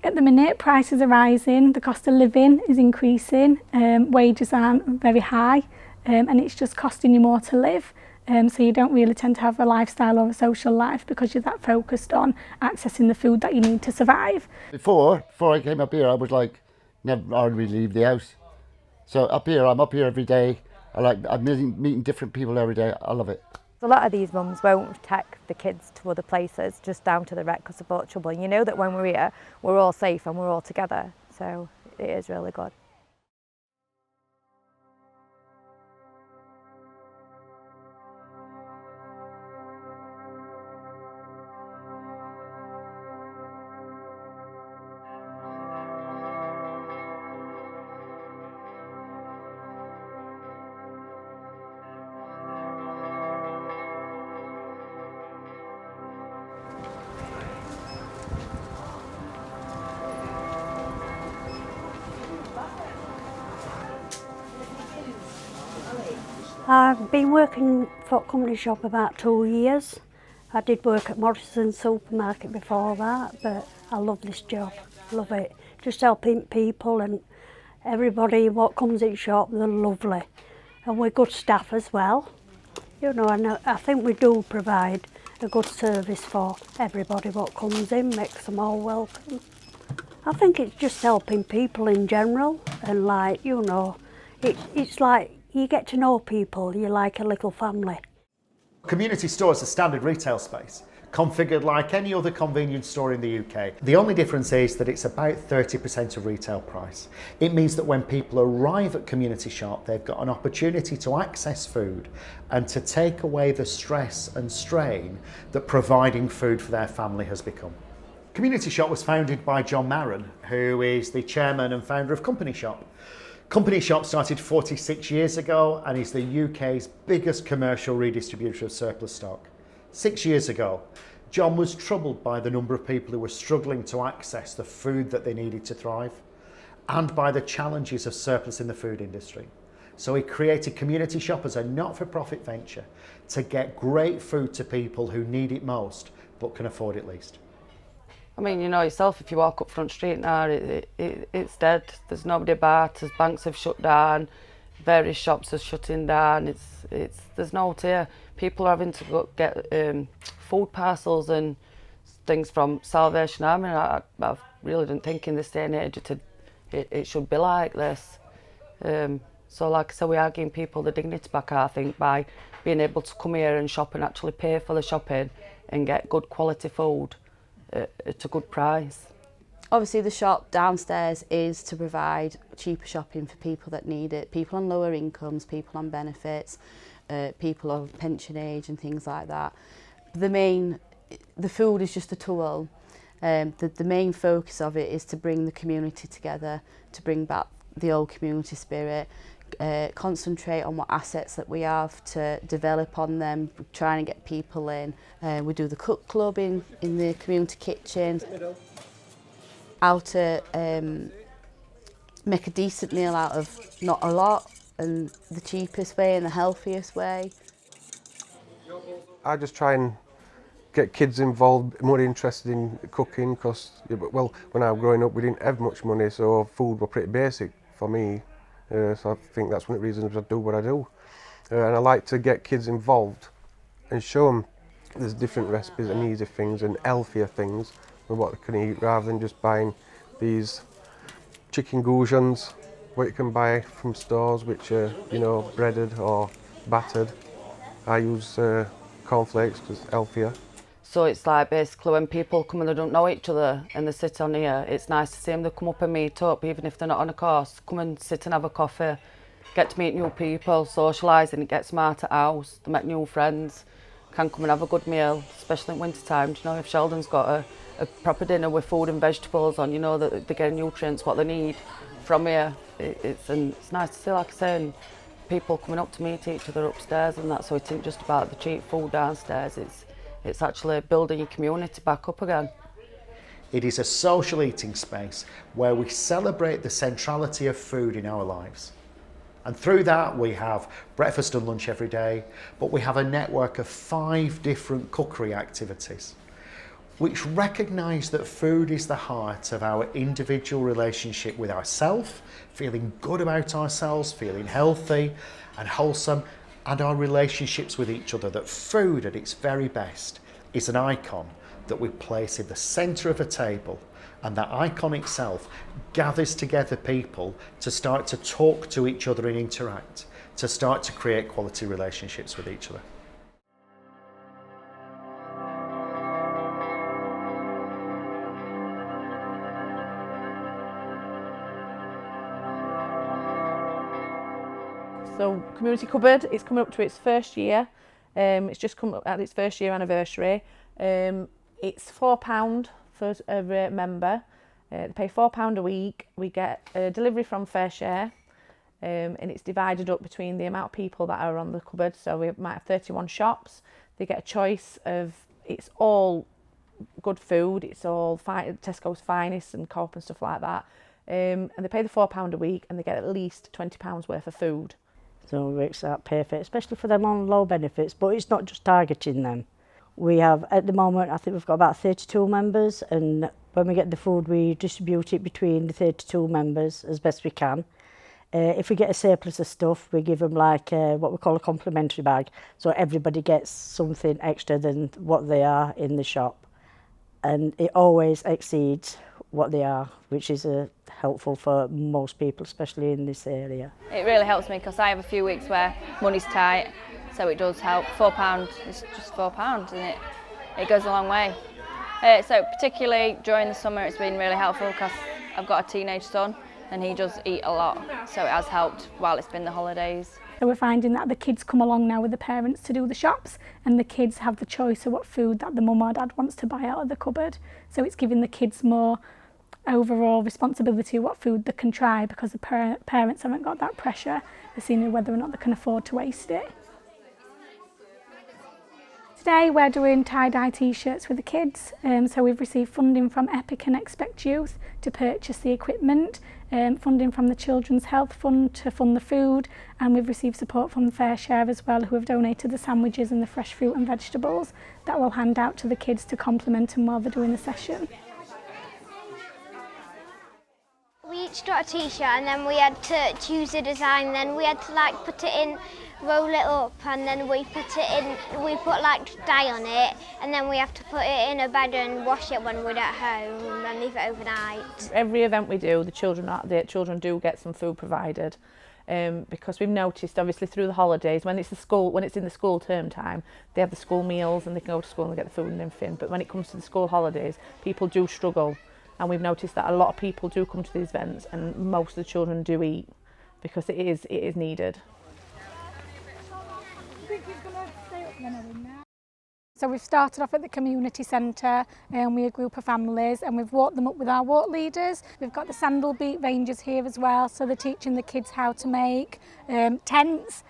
At the minute, prices are rising, the cost of living is increasing, wages aren't very high, and it's just costing you more to live. So you don't really tend to have a lifestyle or a social life because you're that focused on accessing the food that you need to survive. Before I came up here, I was like, never hardly leave the house. So I'm up here every day. I'm meeting different people every day. I love it. A lot of these mums won't take the kids to other places, just down to the wreck because of boat trouble. And you know that when we're here, we're all safe and we're all together. So it is really good. I've been working for a company shop about 2 years. I did work at Morrison's supermarket before that, but I love this job, love it. Just helping people and everybody what comes in shop, they're lovely. And we're good staff as well. You know, and I think we do provide a good service for everybody what comes in, makes them all welcome. I think it's just helping people in general and like, you know, it's like you get to know people, you're like a little family. Community store is a standard retail space, configured like any other convenience store in the UK. The only difference is that it's about 30% of retail price. It means that when people arrive at Community Shop, they've got an opportunity to access food and to take away the stress and strain that providing food for their family has become. Community Shop was founded by John Marron, who is the chairman and founder of Company Shop. Company Shop started 46 years ago and is the UK's biggest commercial redistributor of surplus stock. 6 years ago, John was troubled by the number of people who were struggling to access the food that they needed to thrive and by the challenges of surplus in the food industry. So he created Community Shop as a not-for-profit venture to get great food to people who need it most but can afford it least. I mean, you know yourself, if you walk up Front Street now, it's dead. There's nobody about, as banks have shut down, various shops are shutting down. There's no here. People are having to go get food parcels and things from Salvation Army. I really didn't think in this day and age it should be like this. So like I said, we are giving people the dignity back, I think, by being able to come here and shop and actually pay for the shopping and get good quality food at a good price. Obviously the shop downstairs is to provide cheaper shopping for people that need it, people on lower incomes, people on benefits, people of pension age and things like that. The food is just a tool. The main focus of it is to bring the community together, to bring back the old community spirit, concentrate on what assets that we have to develop on them, trying to get people in. We do the cook club in the community kitchen, how to make a decent meal out of not a lot and the cheapest way and the healthiest way. I just try and get kids involved, more interested in cooking because, well, when I was growing up we didn't have much money, so food was pretty basic for me. So I think that's one of the reasons I do what I do. And I like to get kids involved and show them there's different recipes and easy things and healthier things and what they can eat rather than just buying these chicken goujons what you can buy from stores which are, you know, breaded or battered. I use cornflakes because it's healthier. So it's like basically when people come and they don't know each other and they sit on here, it's nice to see them, they come up and meet up, even if they're not on a course, come and sit and have a coffee, get to meet new people, socialise, and it gets them out of the house, they make new friends, can come and have a good meal, especially in winter time. You know, if Sheldon's got a proper dinner with food and vegetables on, you know that they get nutrients, what they need from here. It's nice to see, like I say, and people coming up to meet each other upstairs and that, so it isn't just about the cheap food downstairs, it's actually building your community back up again. It is a social eating space where we celebrate the centrality of food in our lives. And through that we have breakfast and lunch every day, but we have a network of 5 different cookery activities. which recognise that food is the heart of our individual relationship with ourselves, feeling good about ourselves, feeling healthy and wholesome, and our relationships with each other, that food at its very best is an icon that we place in the centre of a table, and that icon itself gathers together people to start to talk to each other and interact, to start to create quality relationships with each other. So Community Cupboard, it's coming up to its first year. It's just come up at its first year anniversary. It's £4 for every member. They pay £4 a week. We get a delivery from Fair Share, and it's divided up between the amount of people that are on the cupboard. So we might have 31 shops. They get a choice of, it's all good food. It's all Tesco's Finest and Co-op and stuff like that. And they pay the £4 a week, and they get at least £20 worth of food. So it works out perfect, especially for them on low benefits, but it's not just targeting them. We have, at the moment, I think we've got about 32 members, and when we get the food, we distribute it between the 32 members as best we can. If we get a surplus of stuff, we give them like what we call a complimentary bag, so everybody gets something extra than what they are in the shop. And it always exceeds what they are, which is helpful for most people, especially in this area. It really helps me because I have a few weeks where money's tight, so it does help. £4 is just £4 and it goes a long way. So particularly during the summer it's been really helpful because I've got a teenage son and he does eat a lot, so it has helped while it's been the holidays. So we're finding that the kids come along now with the parents to do the shops, and the kids have the choice of what food that the mum or dad wants to buy out of the cupboard. So it's giving the kids more overall responsibility of what food they can try, because the parents haven't got that pressure of seeing whether or not they can afford to waste it. Today we're doing tie-dye t-shirts with the kids, so we've received funding from EPIC and Expect Youth to purchase the equipment, funding from the Children's Health Fund to fund the food, and we've received support from Fair Share as well, who have donated the sandwiches and the fresh fruit and vegetables that we'll hand out to the kids to complement them while they're doing the session. We each got a t-shirt and then we had to choose a design, then we had to like put it in, roll it up, and then we put like dye on it, and then we have to put it in a bed and wash it when we're at home and leave it overnight. Every event we do, the children do get some food provided, because we've noticed obviously through the holidays, when it's in the school term time, they have the school meals and they can go to school and they get the food and everything, but when it comes to the school holidays, people do struggle. And we've noticed that a lot of people do come to these events and most of the children do eat because it is needed. So we've started off at the community centre and we're a group of families, and we've walked them up with our walk leaders. We've got the Sandal Beat Rangers here as well, so they're teaching the kids how to make tents,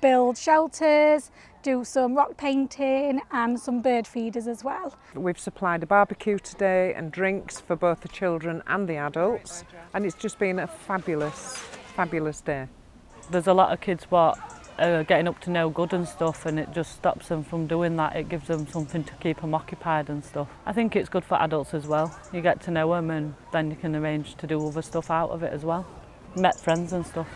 build shelters, do some rock painting and some bird feeders as well. We've supplied a barbecue today and drinks for both the children and the adults, and it's just been a fabulous day. There's a lot of kids what are getting up to no good and stuff, and it just stops them from doing that. It gives them something to keep them occupied and stuff. I think it's good for adults as well. You get to know them and then you can arrange to do other stuff out of it as well. Met friends and stuff.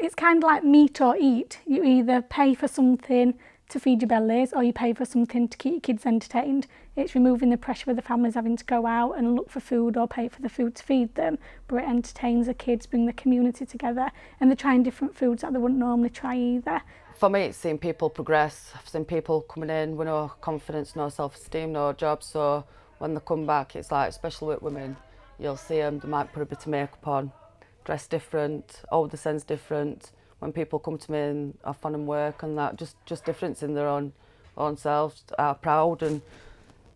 It's kind of like meet or eat. You either pay for something to feed your bellies or you pay for something to keep your kids entertained. It's removing the pressure of the families having to go out and look for food or pay for the food to feed them, but it entertains the kids, bring the community together, and they're trying different foods that they wouldn't normally try either. For me, it's seeing people progress. I've seen people coming in with no confidence, no self-esteem, no jobs, so when they come back, it's like, especially with women, you'll see them, they might put a bit of makeup on, dress different, hold the sense different. When people come to me and have fun and work and that, just difference in their own selves, are proud and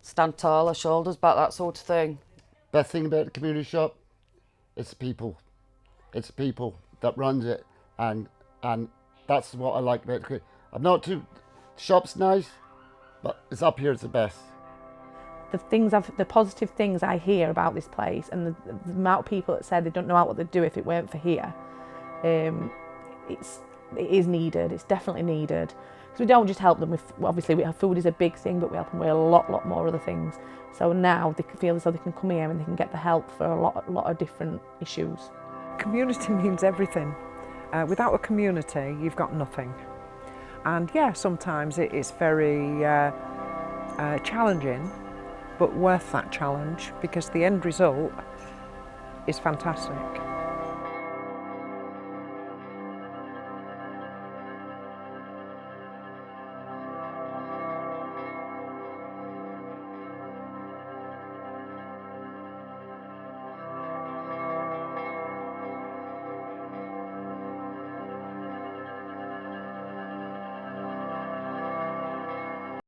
stand tall, their shoulders back, that sort of thing. Best thing about the community shop, it's the people. It's the people that runs it, and that's what I like about it. I'm not too, the shop's nice, but it's up here, it's the best. The positive things I hear about this place and the amount of people that said they don't know what they'd do if it weren't for here, it is needed, it's definitely needed. So we don't just help them with, obviously food is a big thing, but we help them with a lot more other things. So now they feel as though they can come here and they can get the help for a lot of different issues. Community means everything. Without a community, you've got nothing. And yeah, sometimes it is very challenging, but worth that challenge because the end result is fantastic.